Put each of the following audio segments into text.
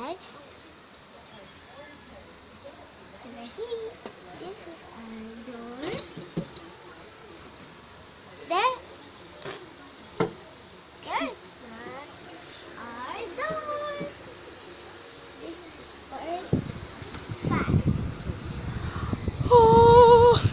guys. This is our door. There's not our door. This is our fan. Oh.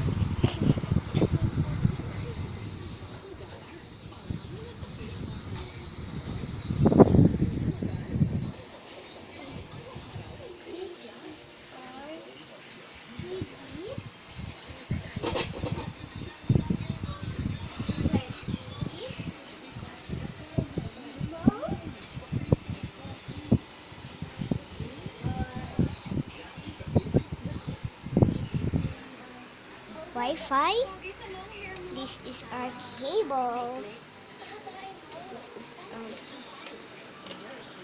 Wi-Fi. This is our cable. This is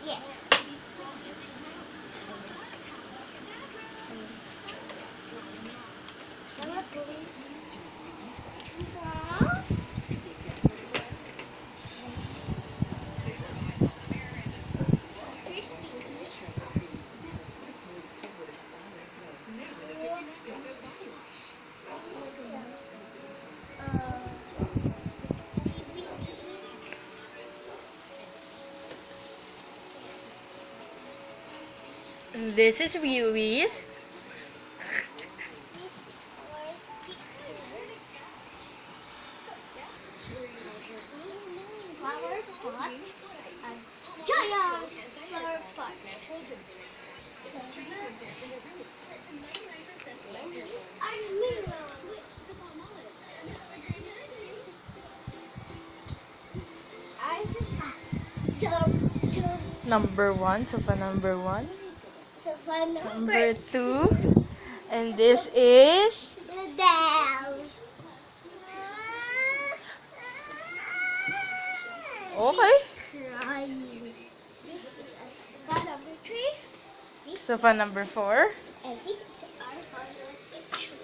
yeah. This is Wiwi's. Flower pot and giant flower pot. Number 1, sofa number 1. Sofa Number 2. And this is down. okay. Crying. This is sofa number 3. Sofa number 4. And this is our final picture.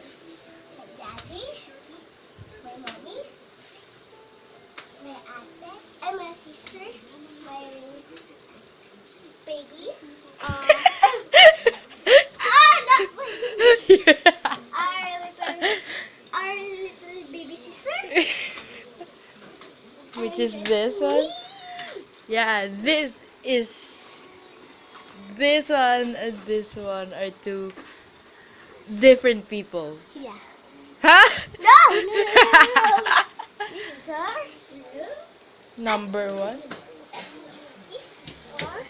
My daddy, my mommy, my ate, and my sister, my baby. Not my baby. Our little baby sister. Which is this one? Yeah, this one and this one are two different people. Yes. Huh? No. This is our Number 1. This is our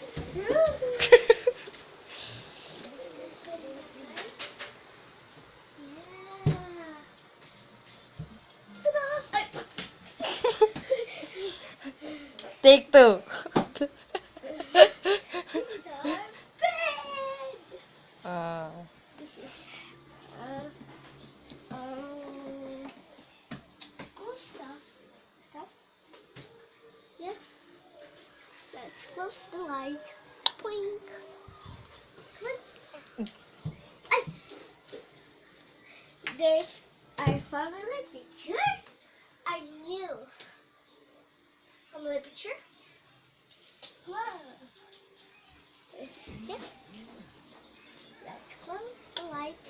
Take 2. This is school stuff. Yeah. Let's close the light. Blink. There's our family picture. Our new family picture. Wow. Yeah. Let's close the light.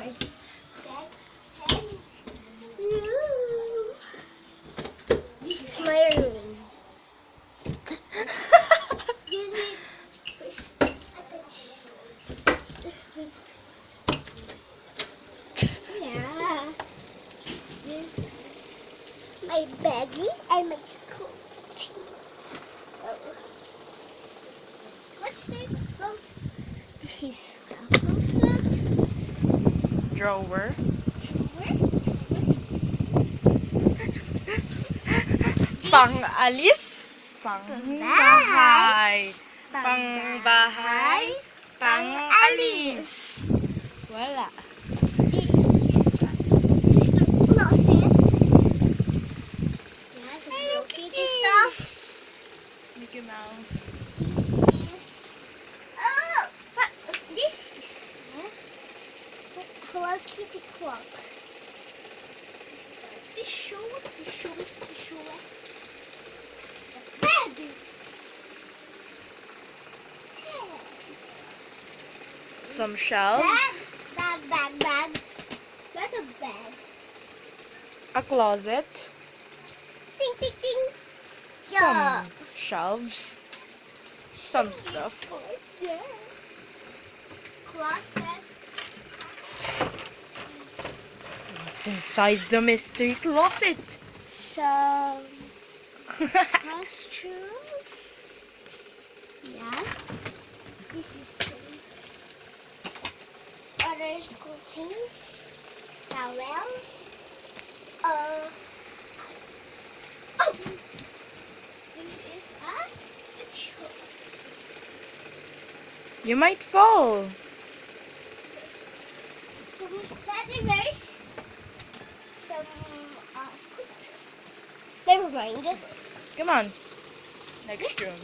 This is our second room. This is my room. Yeah. My baggie and my school teeth. What's the clothes? This is a closet. Drawer. Pang-alis. Pang-bahay. Pang-bahay. Pang-alis. Wala. Sister closet. Yeah, some Hello Kitty stuffs. Mickey Mouse. This is Hello Kitty clock. Tissue. Bed. Some shelves. Bag. That's a bag. A closet. Ding. Some shelves. Some stuff. Yeah. Closet. What's inside the mystery closet? Some costumes. Yeah. This is other school things. Towel. Oh. This is a picture. You might fall. Some teddy bears. Some scoot. Never mind. Come on. Next room.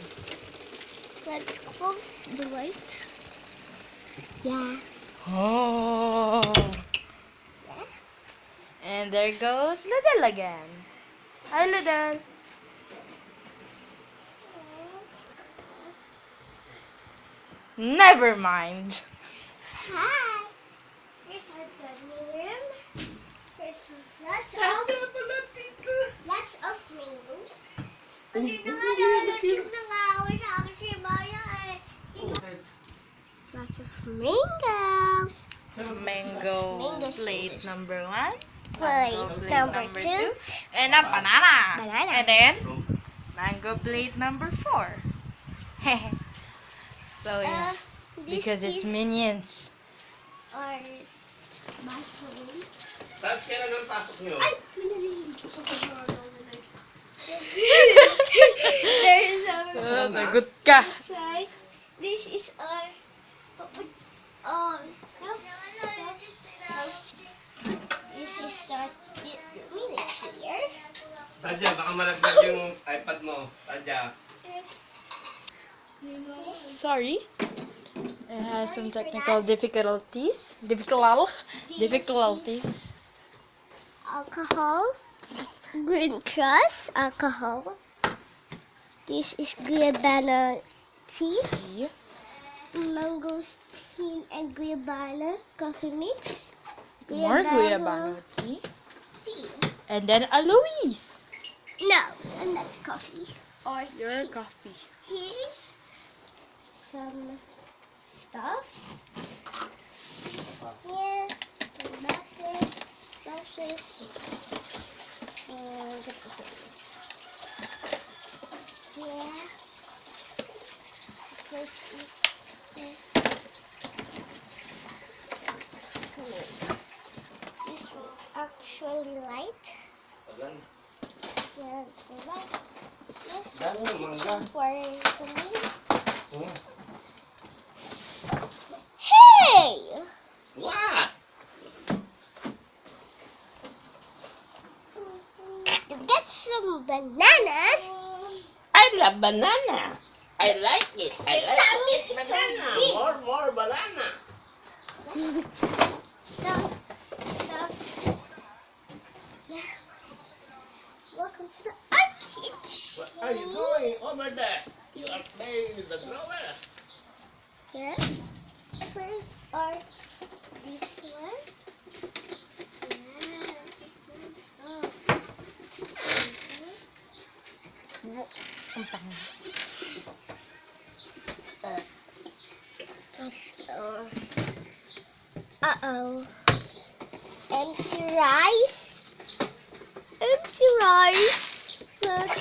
Let's close the light. Yeah. Oh. Yeah. And there goes Lidl again. Hi, Lidl. Never mind. Hi. Here's our dining room. There's lots of mangoes. Lots of mangoes. Mango Mango plate squares. number 1. Plate Mango number two. And a banana. Banana. And then mango plate number 4. So yeah, This because it's is minions. our bathroom. Tapos kailan ang pasok nyo? Ay! There's our Nagot ka. side. This is our this is our mini here. Tadya, baka malaglag yung iPad mo. Tadya. Oops. Sorry. It has some technical difficulties. Difficulties. Alcohol. Green crust. Alcohol. This is guayabana tea. Yeah. Mangosteen and guayabana coffee mix. More guayabano tea. Tea. And then a Louise. No, and that's coffee. Or Your tea. coffee. Here's some stuffs. Here, some boxes. And yeah. Close it. This one's actually light. Agan. Yeah, it's for light. Yes. Dami ng mangga. For something. Hmm? Hey! What? To get some bananas. I love banana. I like it. I Salami like is so banana. big. More banana. Stuff. Yeah. Welcome to the orchid. What are you doing over there? You are playing with the drawer. Yeah. First are this one. Yeah. Good stuff. This one. Uh-oh. Empty rice. Empty rice. Look.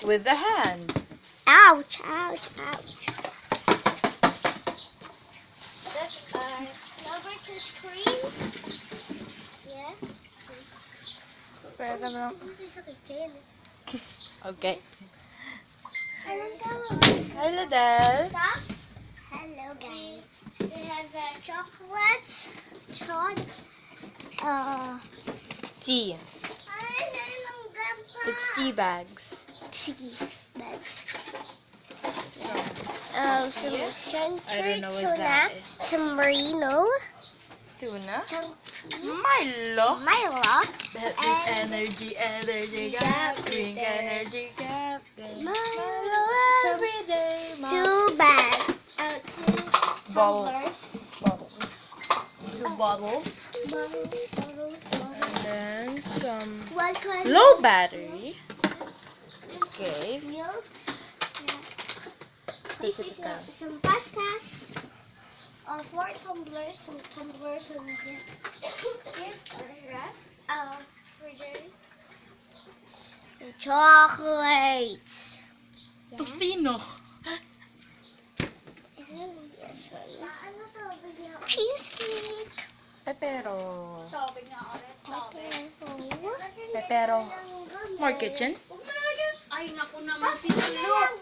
With the hand. Ouch. That's our number 2 screen. Yeah. Okay. Hello Hi, Lidl. guys. We have chocolates, Tea. It's tea bags. tea bags. Some I don't century know what tuna, that is. some merino, Tuna. Chunky. Milo. Milo. Drink And- energy, energy Yeah, gap. Drink with the- energy gap. Milo. Every day. Two bags. Two Bottles. tumblers. Two bottles. Bottles. And then some One kind low battery. Okay. milk. This This is is kind. some pastas. 4 tumblers. Some tumblers and here's a wrap. Refrigerator. Chocolates. Tocino. Cheesecake. Pepero. Pepero. Pepero. More kitchen. Ay, naku naman si Lilo.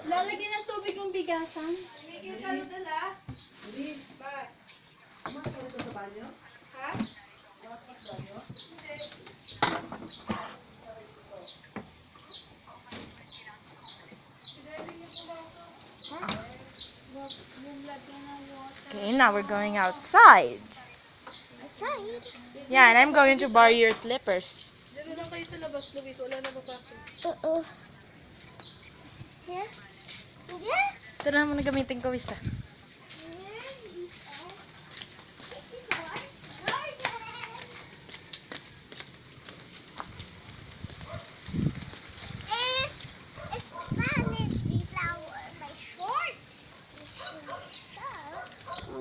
Lalagyan ng tubig yung bigasan. Okay, now we're going outside. Outside. Yeah, and I'm going to borrow your slippers. Uh-oh. Yeah? Yeah? Ito na naman gamitin ko, Wisa.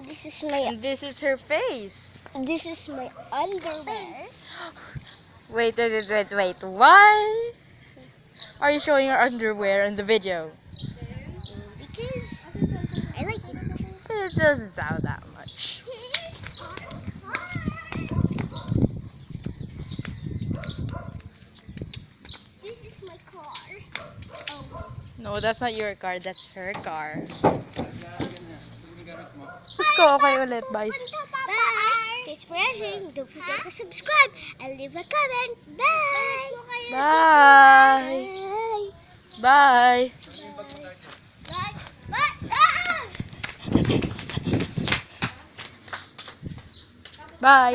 This is my And this is her face. underwear. Wait. Why are you showing your underwear in the video? Because I like it. It doesn't sound that much. This is my car. Oh. No, that's not your car. That's her car. Let's go. Okay ulit. Bye. Bye. Thanks for watching. Don't forget to subscribe and leave a comment. Bye. Bye. Bye. Bye. Bye. Bye.